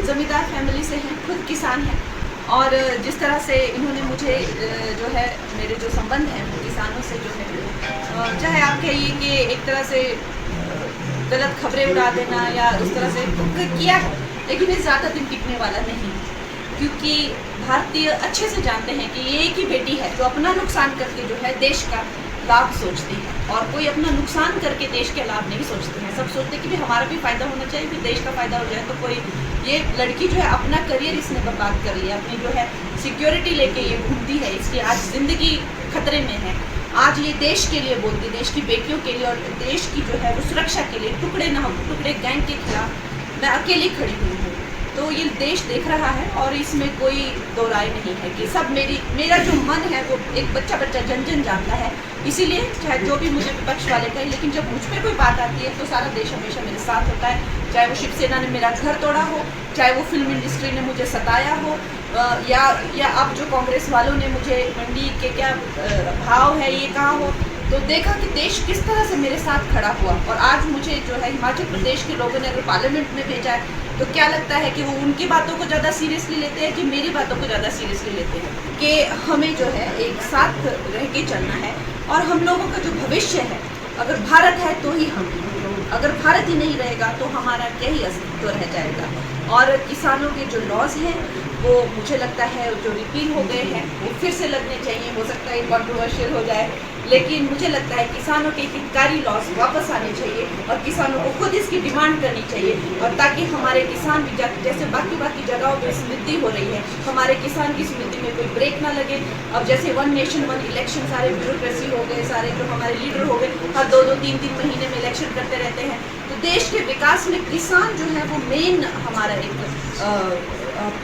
खुद ज़मींदार फैमिली से हैं, खुद किसान हैं और जिस तरह से इन्होंने मुझे जो है मेरे जो संबंध हैं वो किसानों से जो है चाहे आप कहिए कि एक तरह से गलत खबरें उड़ा देना या उस तरह से किया है, लेकिन ये ज़्यादा दिन टिकने वाला नहीं, क्योंकि भारतीय अच्छे से जानते हैं कि ये एक ही बेटी है जो अपना नुकसान करके जो है देश का लाभ सोचती है, और कोई अपना नुकसान करके देश के लाभ नहीं सोचते हैं। सब सोचते हैं कि भाई हमारा भी फ़ायदा होना चाहिए, फिर देश का फ़ायदा हो जाए। तो कोई ये लड़की जो है अपना करियर इसने बर्बाद कर लिया, अपनी जो है सिक्योरिटी लेके ये घूमती है, इसकी आज ज़िंदगी खतरे में है। आज ये देश के लिए बोलती है, देश की बेटियों के लिए और देश की जो है वो सुरक्षा के लिए, टुकड़े ना हो टुकड़े गैंग के खिलाफ मैं अकेली खड़ी हुई हूँ। तो ये देश देख रहा है और इसमें कोई दो राय नहीं है कि सब मेरा जो मन है वो एक बच्चा जन जन जानता है। इसीलिए चाहे जो भी मुझे विपक्ष वाले कहे, लेकिन जब मुझ पर कोई बात आती है तो सारा देश हमेशा मेरे साथ होता है। चाहे वो शिवसेना ने मेरा घर तोड़ा हो, चाहे वो फिल्म इंडस्ट्री ने मुझे सताया हो, या अब जो कांग्रेस वालों ने मुझे मंडी के क्या भाव है ये कहा हो, तो देखा कि देश किस तरह से मेरे साथ खड़ा हुआ। और आज मुझे जो है हिमाचल प्रदेश के लोगों ने अगर पार्लियामेंट में भेजा है तो क्या लगता है कि वो उनकी बातों को ज़्यादा सीरियसली लेते हैं कि मेरी बातों को ज़्यादा सीरियसली लेते हैं। कि हमें जो है एक साथ रह के चलना है और हम लोगों का जो भविष्य है, अगर भारत है तो ही हम, अगर भारत ही नहीं रहेगा तो हमारा क्या ही अस्तित्व रह जाएगा। और किसानों के जो लॉज हैं वो मुझे लगता है जो रिपील हो गए हैं वो फिर से लगने चाहिए। हो सकता है कॉन्ट्रोवर्शियल हो जाए, लेकिन मुझे लगता है किसानों के हितकारी लॉज वापस आने चाहिए और किसानों को खुद इसकी डिमांड करनी चाहिए, और ताकि हमारे किसान भी जैसे बाकी जगहों पर समृद्धि हो रही है, हमारे किसान की समृद्धि में कोई ब्रेक ना लगे। अब जैसे 1 नेशन 1 इलेक्शन सारे ब्यूरोक्रेसी हो गए, सारे जो हमारे लीडर हो गए, हर 2-3 महीने में इलेक्शन करते रहते हैं। तो देश के विकास में किसान जो है वो मेन हमारा एक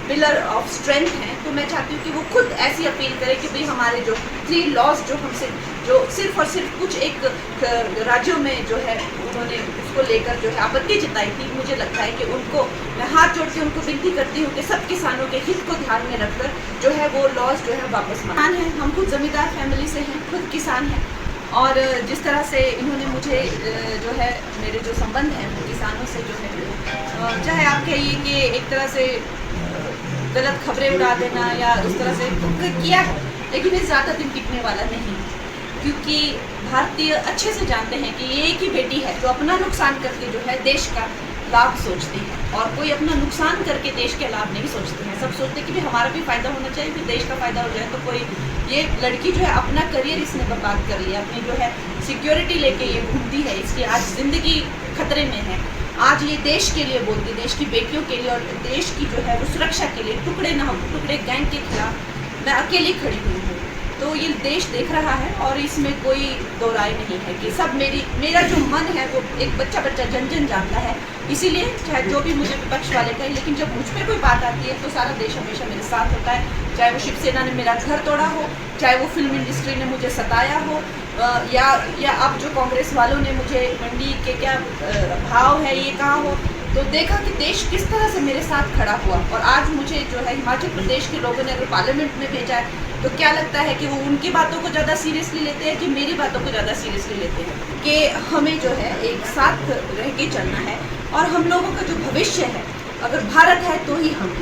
पिलर ऑफ स्ट्रेंथ है। तो मैं चाहती हूँ कि वो खुद ऐसी अपील करे कि भाई हमारे जो 3 लॉज जो हमसे जो सिर्फ और सिर्फ कुछ एक राज्यों में जो है उन्होंने उसको लेकर जो है आपत्ति जताई थी, मुझे लगता है कि उनको मैं हाथ जोड़ के उनको विनती करती हूँ कि सब किसानों के हित को ध्यान में रखकर जो है वो लॉज जो है वापस मांगे हैं। हम खुद ज़मींदार फैमिली से हैं, खुद किसान हैं और जिस तरह से इन्होंने मुझे जो है मेरे जो संबंध हैं वो किसानों से जो है चाहे आप कहिए कि एक तरह से गलत खबरें उड़ा देना या उस तरह से किया है, लेकिन ये ज़्यादा दिन टिकने वाला नहीं, क्योंकि भारतीय अच्छे से जानते हैं कि ये एक ही बेटी है जो अपना नुकसान करके जो है देश का लाभ सोचती है, और कोई अपना नुकसान करके देश के लाभ नहीं सोचते हैं। सब सोचते हैं कि भाई हमारा भी फ़ायदा होना चाहिए, फिर देश का फ़ायदा हो जाए। तो कोई ये लड़की जो है अपना करियर इसने बर्बाद कर लिया, अपनी जो है सिक्योरिटी लेके ये घूमती है, इसकी आज ज़िंदगी खतरे में है। आज ये देश के लिए बोलती है, देश की बेटियों के लिए और देश की जो है वो सुरक्षा के लिए, टुकड़े ना हो टुकड़े गैंग के खिलाफ मैं अकेली खड़ी हुई हूँ। तो ये देश देख रहा है और इसमें कोई दो राय नहीं है कि सब मेरा जो मन है वो एक बच्चा जन जन जानता है। इसीलिए चाहे जो भी मुझे विपक्ष वाले कहे, लेकिन जब मुझ पर कोई बात आती है तो सारा देश हमेशा मेरे साथ होता है। चाहे वो शिवसेना ने मेरा घर तोड़ा हो, चाहे वो फिल्म इंडस्ट्री ने मुझे सताया हो, या अब जो कांग्रेस वालों ने मुझे मंडी के क्या भाव है ये कहा हो, तो देखा कि देश किस तरह से मेरे साथ खड़ा हुआ। और आज मुझे जो है हिमाचल प्रदेश के लोगों ने अगर पार्लियामेंट में भेजा है तो क्या लगता है कि वो उनकी बातों को ज़्यादा सीरियसली लेते हैं कि मेरी बातों को ज़्यादा सीरियसली लेते हैं। कि हमें जो है एक साथ रह के चलना है और हम लोगों का जो भविष्य है, अगर भारत है तो ही हम,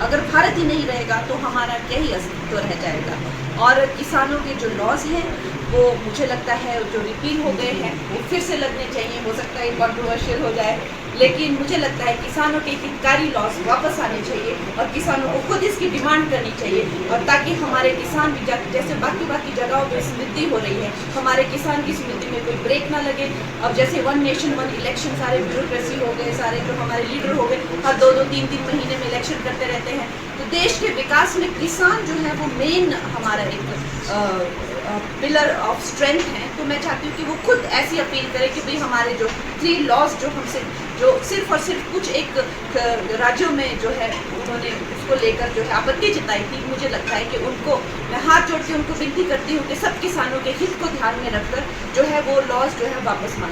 अगर भारत ही नहीं रहेगा तो हमारा क्या ही अस्तित्व रह जाएगा। और किसानों के जो लॉज हैं वो मुझे लगता है जो रिपील हो गए हैं वो फिर से लगने चाहिए। हो सकता है कॉन्ट्रोवर्शियल हो जाए, लेकिन मुझे लगता है किसानों के हितकारी लॉज वापस आने चाहिए और किसानों को खुद इसकी डिमांड करनी चाहिए, और ताकि हमारे किसान भी जैसे बाकी जगहों पर समृद्धि हो रही है, हमारे किसान की समृद्धि में कोई ब्रेक ना लगे। अब जैसे 1 नेशन 1 इलेक्शन सारे ब्यूरोक्रेसी हो गए, सारे जो हमारे लीडर हो गए, हर 2-3 महीने में इलेक्शन करते रहते हैं। तो देश के विकास में किसान जो है वो मेन हमारा एक पिलर ऑफ स्ट्रेंथ है। तो मैं चाहती हूँ कि वो खुद ऐसी अपील करे कि भाई हमारे जो 3 लॉज जो हमसे जो सिर्फ और सिर्फ कुछ एक राज्यों में जो है उन्होंने उसको लेकर जो है आपत्ति जताई थी, मुझे लगता है कि उनको मैं हाथ जोड़ के उनको विनती करती हूँ कि सब किसानों के हित को ध्यान में रखकर जो है वो लॉज जो है वापस मांगे।